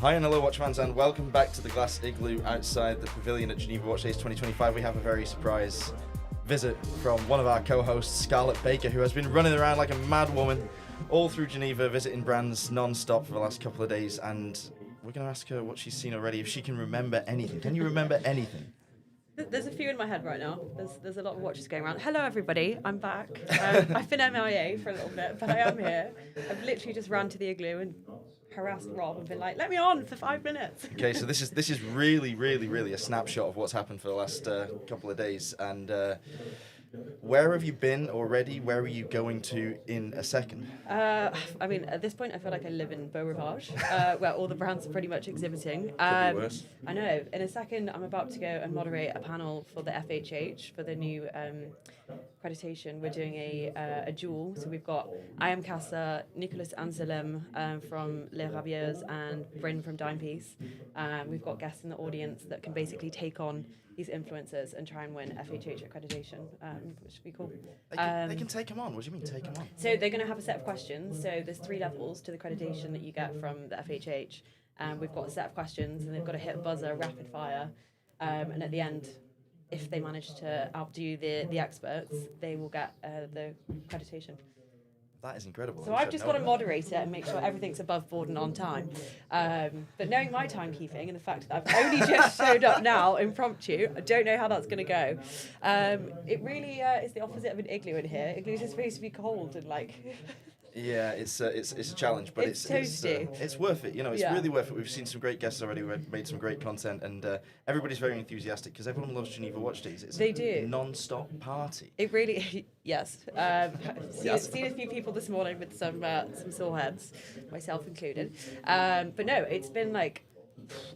Hi and hello watch fans, and welcome back to the glass igloo outside the pavilion at Geneva Watch Days 2025. We have a very surprise visit from one of our co-hosts, Scarlett Baker, who has been running around like a mad woman all through Geneva, visiting brands non-stop for the last couple of days, and we're going to ask her what she's seen already, if she can remember anything. Can you remember anything? There's a few in my head right now. There's a lot of watches going around. Hello, everybody. I'm back. I've been MIA for a little bit, but I am here. I've literally just ran to the igloo and harassed Rob and been like, let me on for 5 minutes. Okay, so this is really a snapshot of what's happened for the last couple of days. And where have you been already? Where are you going to in a second? I mean, at this point, I feel like I live in Beau Rivage, where all the brands are pretty much exhibiting. Could be worse. I know. In a second, I'm about to go and moderate a panel for the FHH for the new accreditation. We're doing a duel. So we've got I Am Casa, Nicolas Anselm from Les Rabieuses, and Bryn from Dimepiece. We've got guests in the audience that can basically take on these influencers and try and win FHH accreditation, which would be cool. They can take them on. What do you mean, take them on? So they're going to have a set of questions. So there's 3 levels to the accreditation that you get from the FHH. We've got a set of questions, and they've got to hit a buzzer, rapid fire. And at the end, if they manage to outdo the experts, they will get the accreditation. That is incredible. So I've just got to moderate it and make sure everything's above board and on time. But knowing my timekeeping and the fact that I've only just showed up now, impromptu, I don't know how that's going to go. It really is the opposite of an igloo in here. Igloos are supposed to be cold and like... Yeah, it's a challenge, but it's worth it. You know, it's really worth it. We've seen some great guests already. We've made some great content, and everybody's very enthusiastic because everyone loves Geneva Watch Days. It's a non-stop party. It really, yes. Seen a few people this morning with some sore heads, myself included. But no, it's been like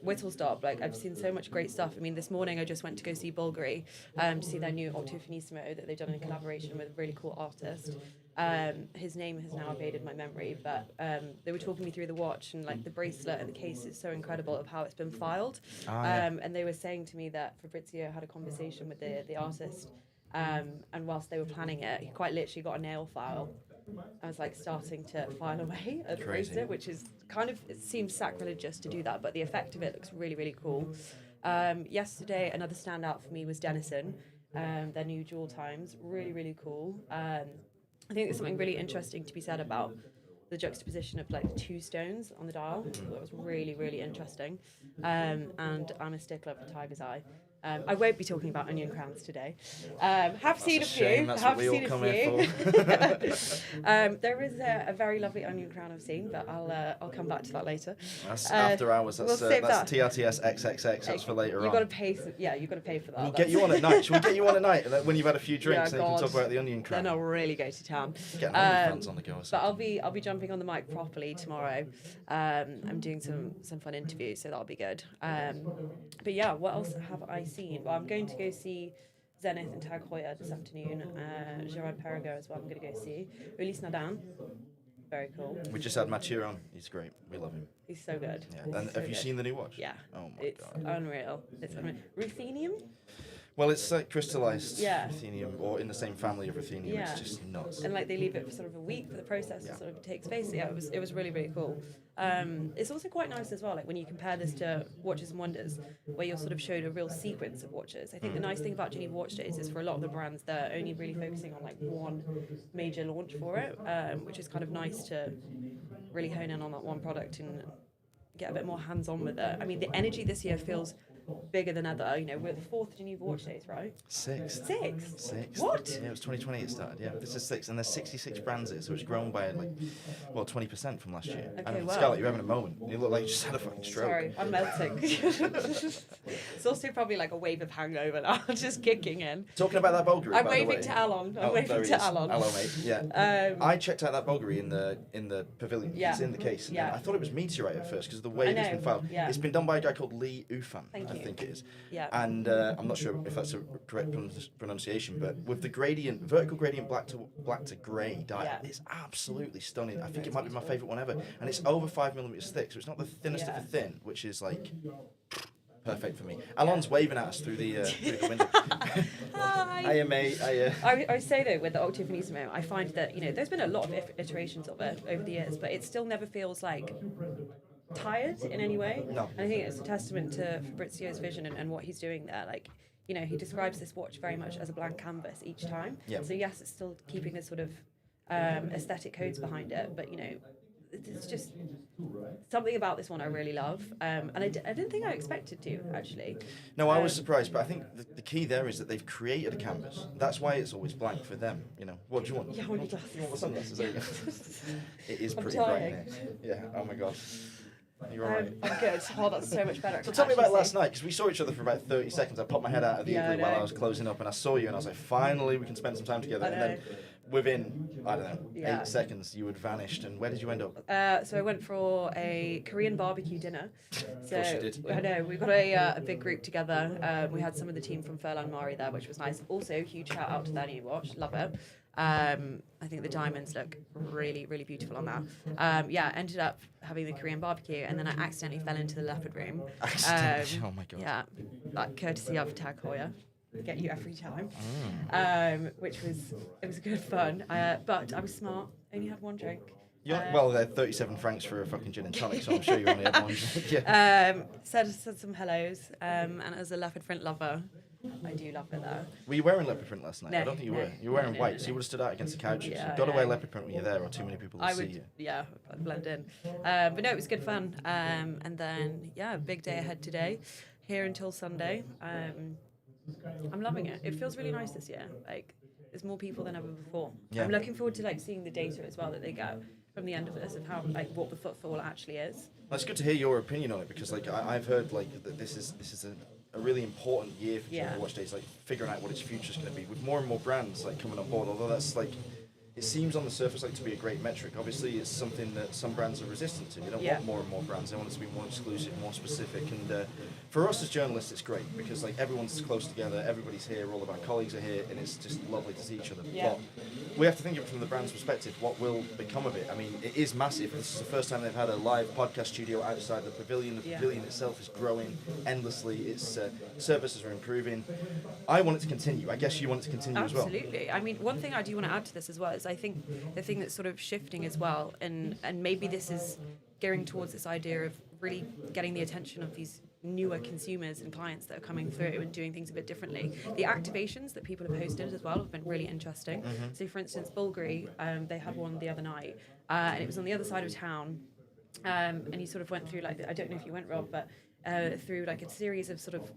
whistle stop. Like, I've seen so much great stuff. I mean, this morning I just went to go see Bulgari to see their new Octo Finissimo that they've done in collaboration with a really cool artist. His name has now evaded my memory, but they were talking me through the watch, and like the bracelet and the case is so incredible of how it's been filed. And they were saying to me that Fabrizio had a conversation with the artist, and whilst they were planning it, he quite literally got a nail file. I was like starting to file away at the bracelet, which is kind of, it seems sacrilegious to do that, but the effect of it looks really cool. Yesterday, another standout for me was Denison, their new Jewel Times, really cool. I think there's something really interesting to be said about the juxtaposition of like the 2 stones on the dial. That was really interesting. And I'm a stickler for Tiger's Eye. I won't be talking about onion crowns today. Have seen a few. That's what we all come here for. There is a very lovely onion crown I've seen, but I'll come back to that later. That's after hours. That's TRTS XXX. That's for later on. You've got to pay. You've got to pay for that. We'll get you on at night. Shall we get you on at night when you've had a few drinks, and you can talk about the onion crown? Then I'll really go to town. Get fans on the go. But I'll be jumping on the mic properly tomorrow. I'm doing some fun interviews, so that'll be good. But yeah, what else have I seen? Well, I'm going to go see Zenith and Tag Heuer this afternoon. Gerard Perregaux as well. I'm going to go see Ulysse Nadan. Very cool. We just had Mathieu on. He's great. We love him. He's so good. Yeah. And have you seen the new watch? Yeah. Oh my God. It's unreal. It's unreal. Ruthenium? Well, it's like crystallized Yeah. ruthenium, or in the same family of ruthenium. Yeah. It's just nuts. And like they leave it for sort of a week for the process to sort of take space. Yeah, it was really cool. It's also quite nice as well, like when you compare this to Watches and Wonders, where you're sort of showed a real sequence of watches. I think the nice thing about Geneva Watch Days is for a lot of the brands, they're only really focusing on like one major launch for it, which is kind of nice to really hone in on that one product and get a bit more hands-on with it. I mean, the energy this year feels bigger than ever. You know, we're the 4th Geneva Watch Days, right? 6th. 6th? What? Yeah, it was 2020 it started. Yeah, this is 6th, and there's 66 brands here, so it's grown by 20% from last year. Okay, wow. Scarlett, you're having a moment. You look like you just had a fucking stroke. Sorry, I'm melting. It's also probably like a wave of hangover now, just kicking in. Talking about that Bulgari, I'm by waving the way. to Alon. I'm waving to Alon. Hello, mate. Yeah. I checked out that Bulgari in the pavilion. Yeah. It's in the case. Yeah. I thought it was meteorite at first because of the way it's been filed. Yeah. It's been done by a guy called Lee Ufan, I think it is. Yeah. And I'm not sure if that's a correct pronunciation, but with the vertical gradient black to grey dial, it's absolutely stunning. I think it might be my favourite one ever. And it's over 5mm thick, so it's not the thinnest of the thin, which is like perfect for me. Alon's waving at us through the window. Hi. Hiya, mate. Hiya. I say though, with the Octo Finissimo, I find that, you know, there's been a lot of iterations of it over the years, but it still never feels like tired in any way. No. And I think it's a testament to Fabrizio's vision and what he's doing there. Like, you know, he describes this watch very much as a blank canvas each time. Yeah. So yes, it's still keeping this sort of aesthetic codes behind it, but you know, it's just something about this one I really love, and I didn't think I expected to, actually. No, I was surprised, but I think the key there is that they've created a canvas. That's why it's always blank for them, you know. What do you want? Yeah, I want your glasses. You want the sunglasses? There you go. It is I'm pretty bright dying. in here. Yeah, oh my god. You're alright. I'm good. Oh, that's so much better. So tell me about last night, because we saw each other for about 30 seconds. I popped my head out of the Yeah, igloo I while know. I was closing up, and I saw you, and I was like, finally, we can spend some time together. I And know. then within, I don't know, Yeah. 8 seconds, you had vanished. And where did you end up? So I went for a Korean barbecue dinner. So course you did. I know we got a big group together. We had some of the team from Furlan Mari there, which was nice. Also, huge shout out to their new watch, love it. I think the diamonds look really, really beautiful on that. Yeah, ended up having the Korean barbecue, and then I accidentally fell into the leopard room. Accidentally? Oh my god. Yeah, like courtesy of Tag Heuer. Get you every time. Which was good fun. But I was smart. Only had one drink. Well, they're 37 francs for a fucking gin and tonic, so I'm sure you only had one drink. Yeah. Said some hellos. And as a leopard print lover, I do love it there. Were you wearing leopard print last night? No, I don't think you no, were. You were wearing no, white, no, so you no. would have stood out against the couches. Yeah, You've got to yeah. wear leopard print when you're there, or too many people will see you. Yeah, I'd blend in. But no, it was good fun. And then, yeah, big day ahead today, here until Sunday. I'm loving it. It feels really nice this year. Like, there's more people than ever before. Yeah. I'm looking forward to like seeing the data as well that they get from the end of this, of how like what the footfall actually is. Well, it's good to hear your opinion on it, because like I've heard like that this is a really important year for Geneva Watch Days, like figuring out what its future is going to be, with more and more brands like coming on board. Although that's like, it seems on the surface like to be a great metric. Obviously, it's something that some brands are resistant to. They don't want more and more brands. They want it to be more exclusive, more specific. And for us as journalists, it's great, because like everyone's close together, everybody's here, all of our colleagues are here, and it's just lovely to see each other. Yeah. But we have to think of it from the brand's perspective. What will become of it? I mean, it is massive. This is the first time they've had a live podcast studio outside the pavilion. The pavilion itself is growing endlessly. Its services are improving. I want it to continue. I guess you want it to continue as well. Absolutely. I mean, one thing I do want to add to this as well is I think the thing that's sort of shifting as well, and maybe this is gearing towards this idea of really getting the attention of these newer consumers and clients that are coming through and doing things a bit differently. The activations that people have hosted as well have been really interesting. So, for instance, Bulgari, they had one the other night, and it was on the other side of town, and you sort of went through like, I don't know if you went, Rob, but through like a series of sort of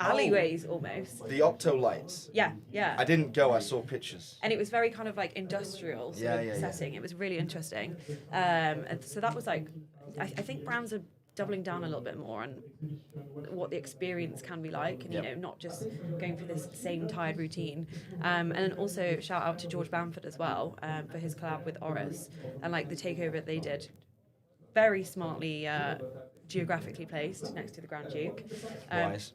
alleyways almost. The Opto lights. Yeah. I didn't go. I saw pictures. And it was very kind of like industrial sort of setting. It was really interesting. And so that was like, I think brands are doubling down a little bit more on what the experience can be like, and you know, not just going through this same tired routine. And then also shout out to George Bamford as well, for his collab with Oris, and like the takeover that they did, very smartly geographically placed next to the Grand Duke,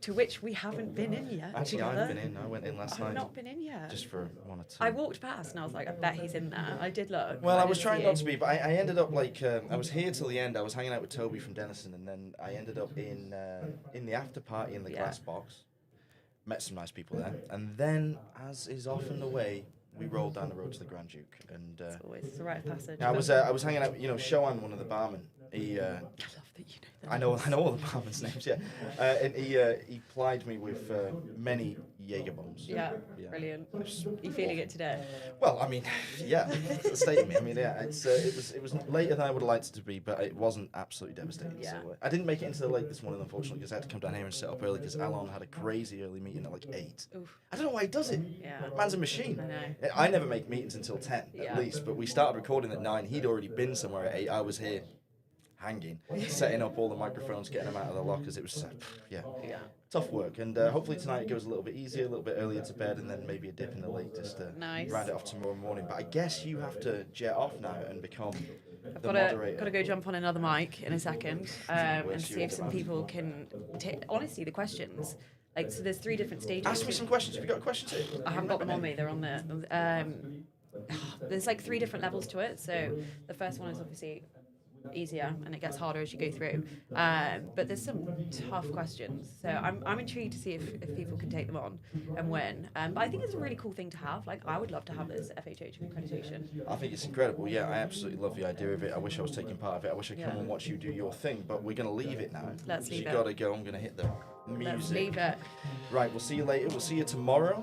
to which we haven't been in yet. Actually, together. I haven't been in. I went in last night. I've not been in yet. Just for one or two. I walked past and I was like, I bet he's in there. I did look. Well, I was didn't trying see not you. to be, but I ended up like I was here till the end. I was hanging out with Toby from Denison, and then I ended up in the after party in the glass box. Met some nice people there, and then, as is often the way, we rolled down the road to the Grand Duke, and It's always a rite of passage. I was hanging out. You know, Shoan, one of the barmen. He. I love that you know that. I know all the barmen's names. Yeah, and he plied me with many Jaeger bombs. Yeah, brilliant. You feeling it today? Well, I mean, yeah, it's the state of me. I mean, yeah, it was later than I would have liked it to be, but it wasn't absolutely devastating. Yeah. So I didn't make it into the lake this morning, unfortunately, because I had to come down here and set up early because Alon had a crazy early meeting at like 8. Oof. I don't know why he does it. Yeah. Man's a machine. I know. I never make meetings until 10 Yeah. at least, but we started recording at 9. He'd already been somewhere at 8. I was here hanging, setting up all the microphones, getting them out of the lockers. It was, yeah. Tough work, and hopefully tonight it goes a little bit easier, a little bit earlier to bed, and then maybe a dip in the lake just to Nice. round it off tomorrow morning. But I guess you have to jet off now and become I've the got moderator. to go jump on another mic in a second, and Where's see your if some other mic? people can honestly the questions. Like, so there's 3 different stages. Ask me some questions. Have you got a question too? I haven't got them on me. They're on there. There's like 3 different levels to it. So the first one is obviously easier and it gets harder as you go through. But there's some tough questions. So I'm intrigued to see if people can take them on and win. But I think it's a really cool thing to have. Like, I would love to have this FHH accreditation. I think it's incredible. Yeah, I absolutely love the idea of it. I wish I was taking part of it. I wish I could come and watch you do your thing. But we're going to leave it now. Let's leave it. You got to go. I'm going to hit the music. Let's leave it. Right, we'll see you later. We'll see you tomorrow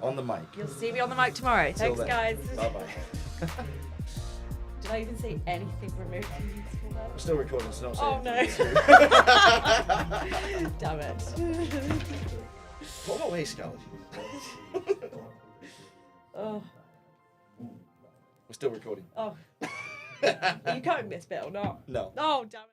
on the mic. You'll see me on the mic tomorrow. Till Thanks, then. guys. Bye-bye. Did I even say anything remotely useful there? We're still recording, so don't say Oh, no. anything. Damn it. What about way, Scarlett? Oh. We're still recording. Oh. Are you cutting this bit or not? No. Oh, damn it.